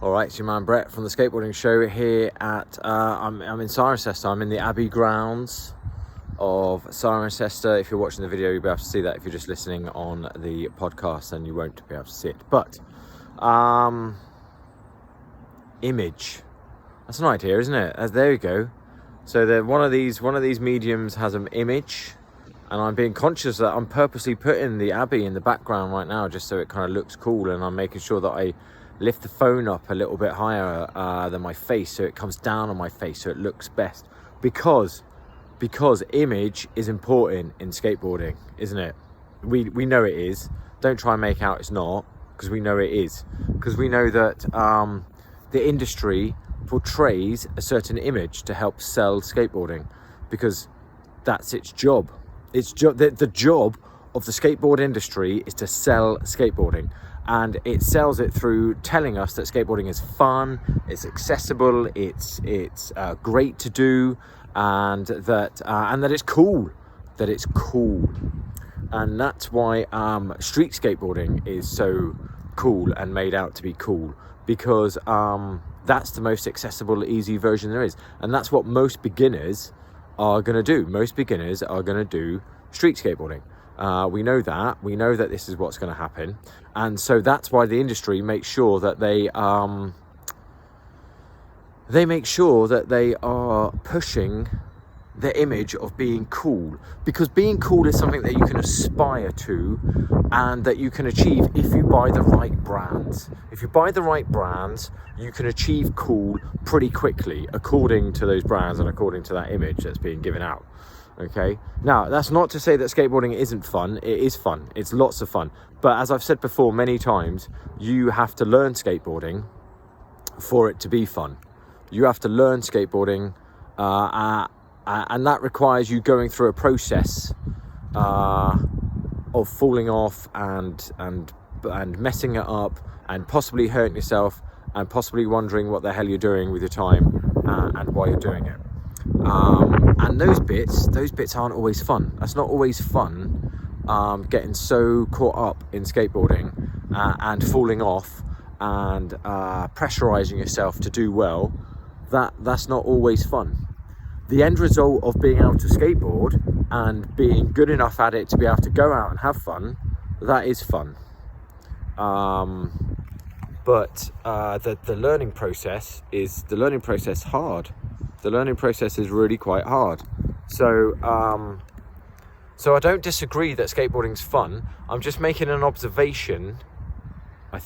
All right, it's your man Brett from the Skateboarding Show here at, I'm in Cirencester. I'm in the Abbey grounds of Cirencester. If you're watching the video, you'll be able to see that. If you're just listening on the podcast, then you won't be able to see it. But, image. That's an idea, isn't it? There you go. So one of these mediums has an image, and I'm being conscious that I'm purposely putting the Abbey in the background right now, just so it kind of looks cool, and I'm making sure that I lift the phone up a little bit higher than my face, so it comes down on my face, so it looks best. Because image is important in skateboarding, isn't it? We know it is. Don't try and make out it's not, because we know it is. Because we know that the industry portrays a certain image to help sell skateboarding, because that's its job. The job of the skateboard industry is to sell skateboarding. And it sells it through telling us that skateboarding is fun, it's accessible, it's great to do, and that it's cool. That it's cool, and that's why street skateboarding is so cool and made out to be cool, because that's the most accessible, easy version there is, and that's what most beginners are going to do. Most beginners are going to do street skateboarding. We know that this is what's going to happen, and so that's why the industry makes sure that they are pushing the image of being cool, because being cool is something that you can aspire to and that you can achieve if you buy the right brands. If you buy the right brands, you can achieve cool pretty quickly, according to those brands and according to that image that's being given out. Okay, now that's not to say that skateboarding isn't fun. It is fun. It's lots of fun. But as I've said before many times, you have to learn skateboarding for it to be fun. You have to learn skateboarding, and that requires you going through a process of falling off and messing it up and possibly hurting yourself and possibly wondering what the hell you're doing with your time and why you're doing it. And those bits aren't always fun. That's not always fun, getting so caught up in skateboarding and falling off and pressurizing yourself to do well. That's not always fun. The end result of being able to skateboard and being good enough at it to be able to go out and have fun, that is fun. But the learning process hard. The learning process is really quite hard. So I don't disagree that skateboarding's fun. I'm just making an observation. I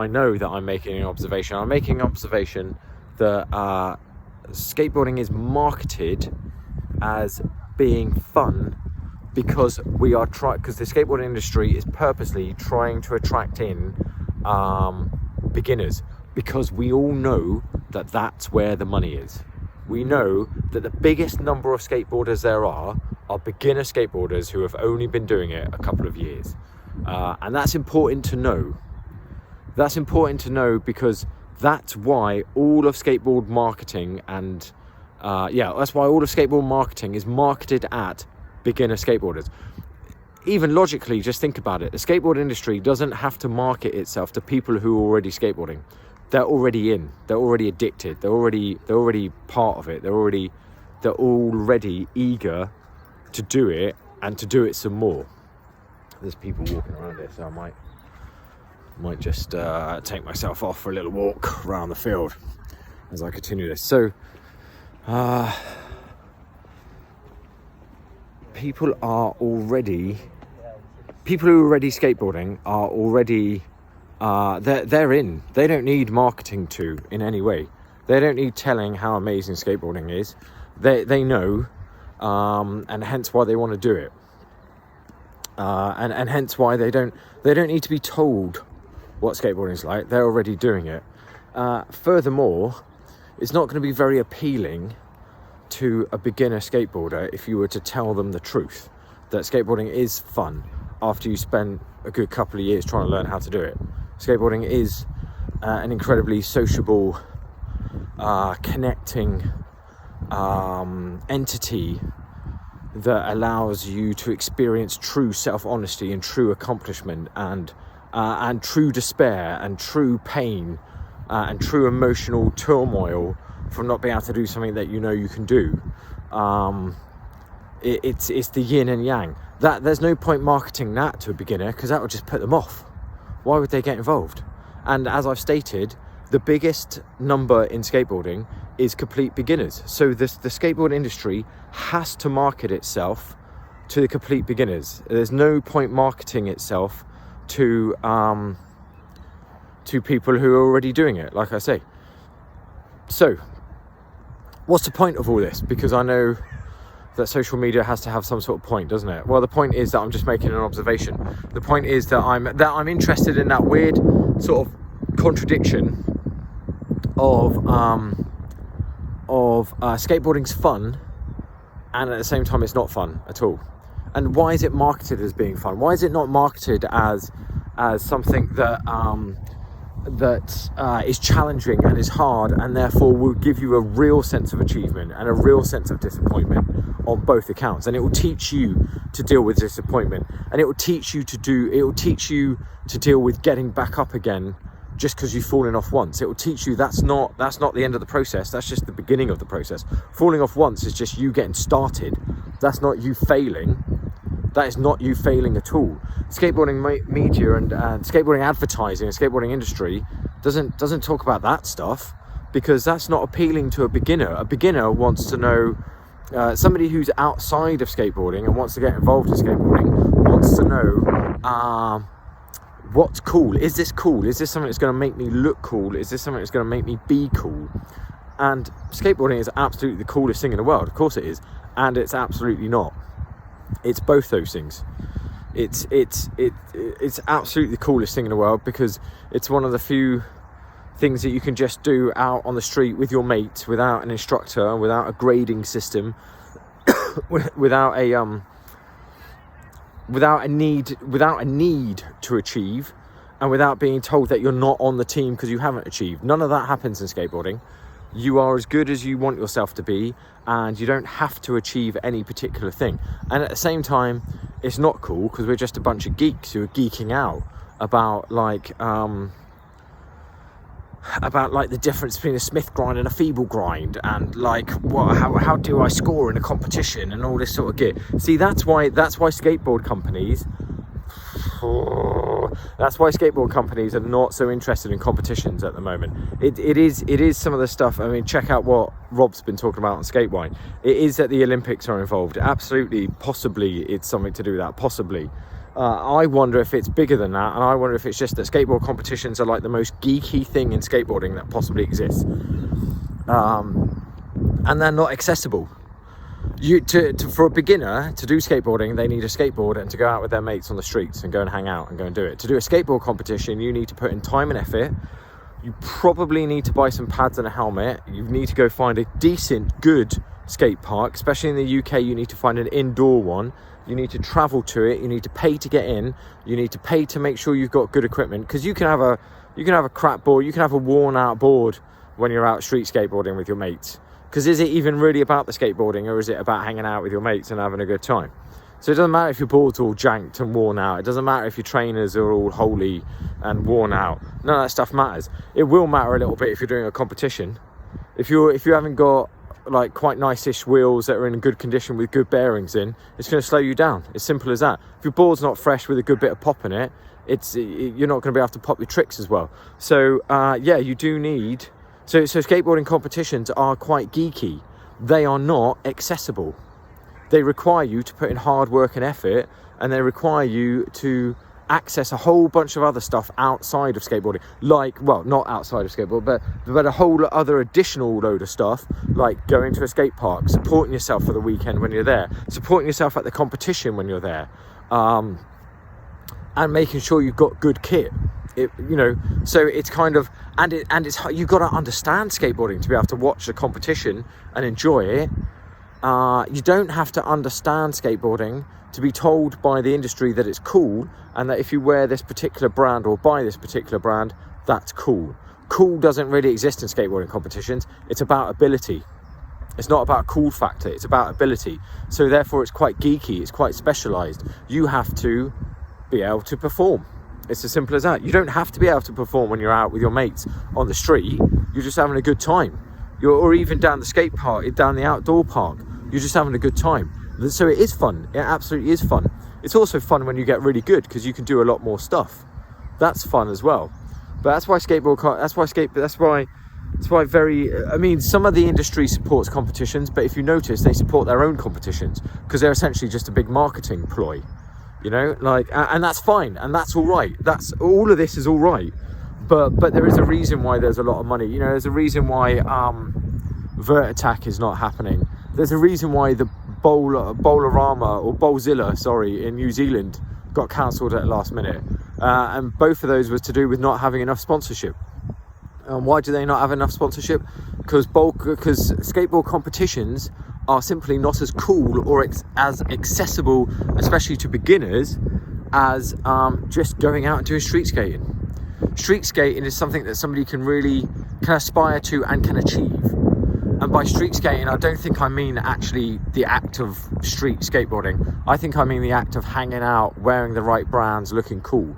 know that I'm making an observation. I'm making an observation that skateboarding is marketed as being fun because because the skateboarding industry is purposely trying to attract in beginners, because we all know that that's where the money is. We know that the biggest number of skateboarders there are beginner skateboarders who have only been doing it a couple of years, and that's important to know. That's important to know, because that's why all of skateboard marketing and that's why all of skateboard marketing is marketed at beginner skateboarders. Even logically, just think about it. The skateboard industry doesn't have to market itself to people who are already skateboarding. They're already in. They're already addicted. They're already part of it. They're already eager to do it and to do it some more. There's people walking around here, so I might just take myself off for a little walk around the field as I continue this. So people who are already skateboarding are already they're in. They don't need marketing in any way. They don't need telling how amazing skateboarding is. They know, and hence why they want to do it, and hence why they don't need to be told what skateboarding is like. They're already doing it. Furthermore, it's not going to be very appealing to a beginner skateboarder if you were to tell them the truth that skateboarding is fun after you spend a good couple of years trying to learn how to do it. Skateboarding is an incredibly sociable, connecting entity that allows you to experience true self-honesty and true accomplishment and and true despair and true pain and true emotional turmoil from not being able to do something that you know you can do. It's the yin and yang. That there's no point marketing that to a beginner, because that would just put them off. Why would they get involved? And as I've stated, the biggest number in skateboarding is complete beginners. So the skateboard industry has to market itself to the complete beginners. There's no point marketing itself to people who are already doing it, like I say. So what's the point of all this? Because I know that social media has to have some sort of point, doesn't it? Well, the point is that I'm just making an observation. The point is that I'm interested in that weird sort of contradiction of skateboarding's fun, and at the same time it's not fun at all. And why is it marketed as being fun? Why is it not marketed as something that is challenging and is hard, and therefore will give you a real sense of achievement and a real sense of disappointment on both accounts? And it will teach you to deal with disappointment, and it will teach you to deal with getting back up again just because you've fallen off once. It will teach you that's not the end of the process. That's just the beginning of the process. Falling off once is just you getting started. That's not you failing. That is not you failing at all. Skateboarding media and skateboarding advertising and skateboarding industry doesn't talk about that stuff, because that's not appealing to a beginner. A beginner wants to know, somebody who's outside of skateboarding and wants to get involved in skateboarding wants to know, what's cool? Is this cool? Is this something that's going to make me look cool? Is this something that's going to make me be cool? And skateboarding is absolutely the coolest thing in the world. Of course it is. And it's absolutely not. It's both those things. It's absolutely the coolest thing in the world, because it's one of the few things that you can just do out on the street with your mates, without an instructor, without a grading system, without a need to achieve, and without being told that you're not on the team because you haven't achieved. None of that happens in skateboarding. You are as good as you want yourself to be, and you don't have to achieve any particular thing. And at the same time, it's not cool, because we're just a bunch of geeks who are geeking out about the difference between a Smith grind and a feeble grind, and how do I score in a competition and all this sort of gear. See, that's why skateboard companies are not so interested in competitions at the moment. It is some of the stuff. I mean, check out what Rob's been talking about on Skatewine. It is that the Olympics are involved. Absolutely, possibly it's something to do with that, possibly. I wonder if it's bigger than that, and I wonder if it's just that skateboard competitions are like the most geeky thing in skateboarding that possibly exists. And they're not accessible. For a beginner to do skateboarding, they need a skateboard and to go out with their mates on the streets and go and hang out and go and do it. To do a skateboard competition, you need to put in time and effort. You probably need to buy some pads and a helmet. You need to go find a decent, good skate park. Especially in the UK, you need to find an indoor one. You need to travel to it. You need to pay to get in. You need to pay to make sure you've got good equipment, because you can have a crap board, you can have a worn out board when you're out street skateboarding with your mates. Because is it even really about the skateboarding, or is it about hanging out with your mates and having a good time? So it doesn't matter if your board's all janked and worn out. It doesn't matter if your trainers are all holy and worn out. None of that stuff matters. It will matter a little bit if you're doing a competition. If you haven't got like quite nice-ish wheels that are in good condition with good bearings in, it's going to slow you down. It's simple as that. If your board's not fresh with a good bit of pop in it, you're not going to be able to pop your tricks as well. So you do need. So skateboarding competitions are quite geeky. They are not accessible. They require you to put in hard work and effort, and they require you to access a whole bunch of other stuff outside of skateboarding. Not outside of skateboard, but a whole other additional load of stuff, like going to a skate park, supporting yourself for the weekend when you're there, supporting yourself at the competition when you're there, and making sure you've got good kit. So it's kind of, and it's you've got to understand skateboarding to be able to watch the competition and enjoy it. You don't have to understand skateboarding to be told by the industry that it's cool, and that if you wear this particular brand or buy this particular brand, that's cool. Cool doesn't really exist in skateboarding competitions. It's about ability. It's not about cool factor, it's about ability. So therefore it's quite geeky, it's quite specialized. You have to be able to perform. It's as simple as that. You don't have to be able to perform when you're out with your mates on the street. You're just having a good time. Or even down the skate park, down the outdoor park. You're just having a good time. So it is fun. It absolutely is fun. It's also fun when you get really good, because you can do a lot more stuff. That's fun as well. But that's why I mean, some of the industry supports competitions, but if you notice, they support their own competitions because they're essentially just a big marketing ploy, you know, like, and that's fine, and that's all right. That's all of this is all right, but there is a reason why there's a lot of money. You know, there's a reason why Vert Attack is not happening. There's a reason why the Bowlerama or Bowlzilla, sorry, in New Zealand got cancelled at the last minute, and both of those was to do with not having enough sponsorship. Why do they not have enough sponsorship? Because skateboard competitions are simply not as cool or as accessible, especially to beginners, as just going out and doing street skating. Street skating is something that somebody can aspire to and can achieve. And by street skating, I don't think I mean actually the act of street skateboarding. I think I mean the act of hanging out, wearing the right brands, looking cool.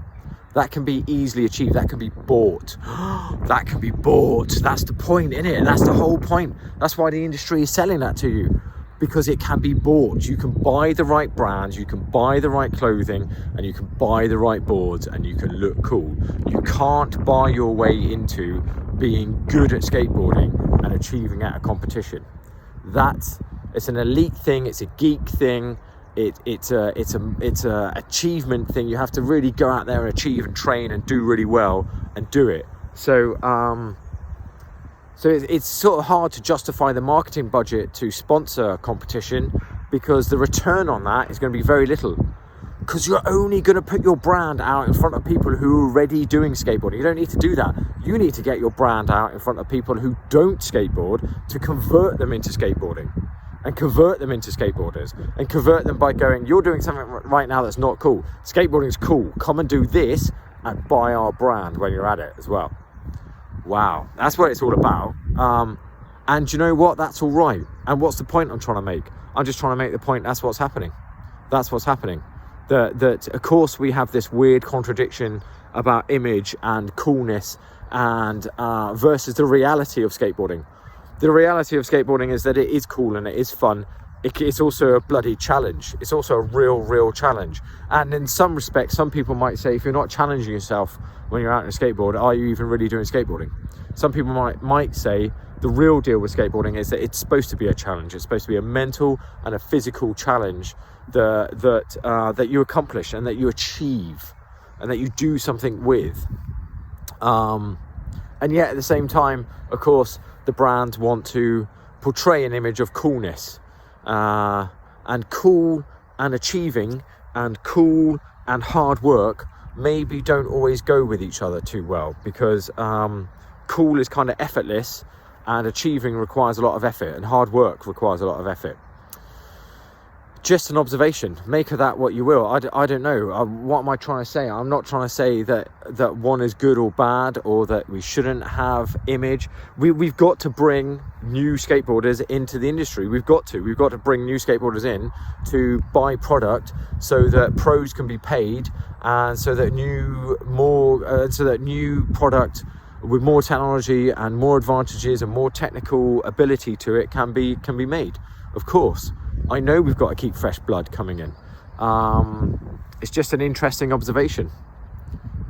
That can be easily achieved. That can be bought. That can be bought. That's the point, isn't it? That's the whole point. That's why the industry is selling that to you, because it can be bought. You can buy the right brands, you can buy the right clothing, and you can buy the right boards, and you can look cool. You can't buy your way into being good at skateboarding and achieving at a competition. It's an elite thing. It's a geek thing. It's a achievement thing. You have to really go out there and achieve and train and do really well and do it. So it's sort of hard to justify the marketing budget to sponsor a competition, because the return on that is going to be very little, because you're only going to put your brand out in front of people who are already doing skateboarding. You don't need to do that. You need to get your brand out in front of people who don't skateboard to convert them into skateboarding, and convert them into skateboarders, and convert them by going, you're doing something right now that's not cool. Skateboarding is cool. Come and do this and buy our brand when you're at it as well. Wow, that's what it's all about. And you know what? That's all right. And what's the point I'm trying to make? I'm just trying to make the point that's what's happening. That's what's happening. That of course we have this weird contradiction about image and coolness and versus the reality of skateboarding. The reality of skateboarding is that it is cool and it is fun. It's also a bloody challenge. It's also a real challenge. And in some respects, some people might say, if you're not challenging yourself when you're out on a skateboard, are you even really doing skateboarding? Some people might say the real deal with skateboarding is that it's supposed to be a challenge. It's supposed to be a mental and a physical challenge that you accomplish and that you achieve and that you do something with. And yet at the same time, of course, the brands want to portray an image of coolness, and cool and achieving and cool and hard work maybe don't always go with each other too well, because cool is kind of effortless and achieving requires a lot of effort, and hard work requires a lot of effort. Just an observation. Make of that what you will. I don't know. What am I trying to say? I'm not trying to say that one is good or bad, or that we shouldn't have image. We've got to bring new skateboarders into the industry. We've got to bring new skateboarders in to buy product so that pros can be paid, and so that new product with more technology and more advantages and more technical ability to it can be made. Of course. I know we've got to keep fresh blood coming in. It's just an interesting observation.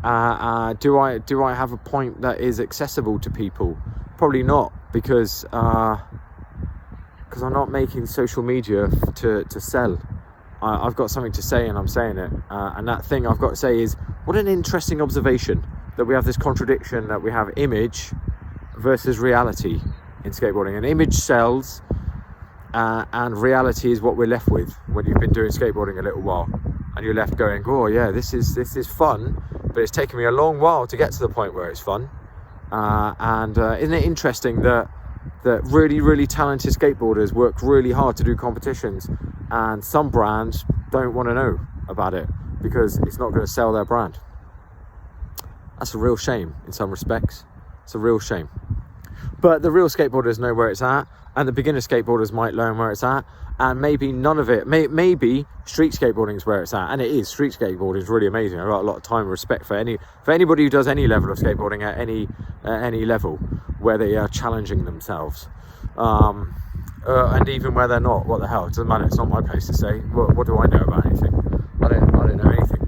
Do I have a point that is accessible to people? Probably not, because I'm not making social media to sell. I've got something to say and I'm saying it. And that thing I've got to say is, what an interesting observation that we have this contradiction, that we have image versus reality in skateboarding. And image sells. And reality is what we're left with when you've been doing skateboarding a little while, and you're left going, oh yeah, this is fun, but it's taken me a long while to get to the point where it's fun. Isn't it interesting that really talented skateboarders work really hard to do competitions, and some brands don't want to know about it because it's not going to sell their brand? That's a real shame in some respects. It's a real shame. But the real skateboarders know where it's at, and the beginner skateboarders might learn where it's at, and maybe none of it. Maybe street skateboarding is where it's at, and it is. Street skateboarding is really amazing. I've got a lot of time and respect for anybody who does any level of skateboarding at any level where they are challenging themselves, and even where they're not. What the hell? It doesn't matter. It's not my place to say. What do I know about anything? I don't know anything.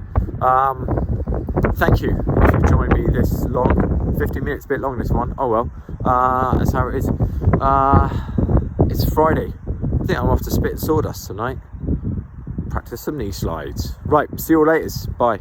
Thank you if you joined me this long. 15 minutes, a bit long this one. Oh well, that's how it is. It's Friday. I think I'm off to spit sawdust tonight. Practice some knee slides. Right, see you all later. Bye.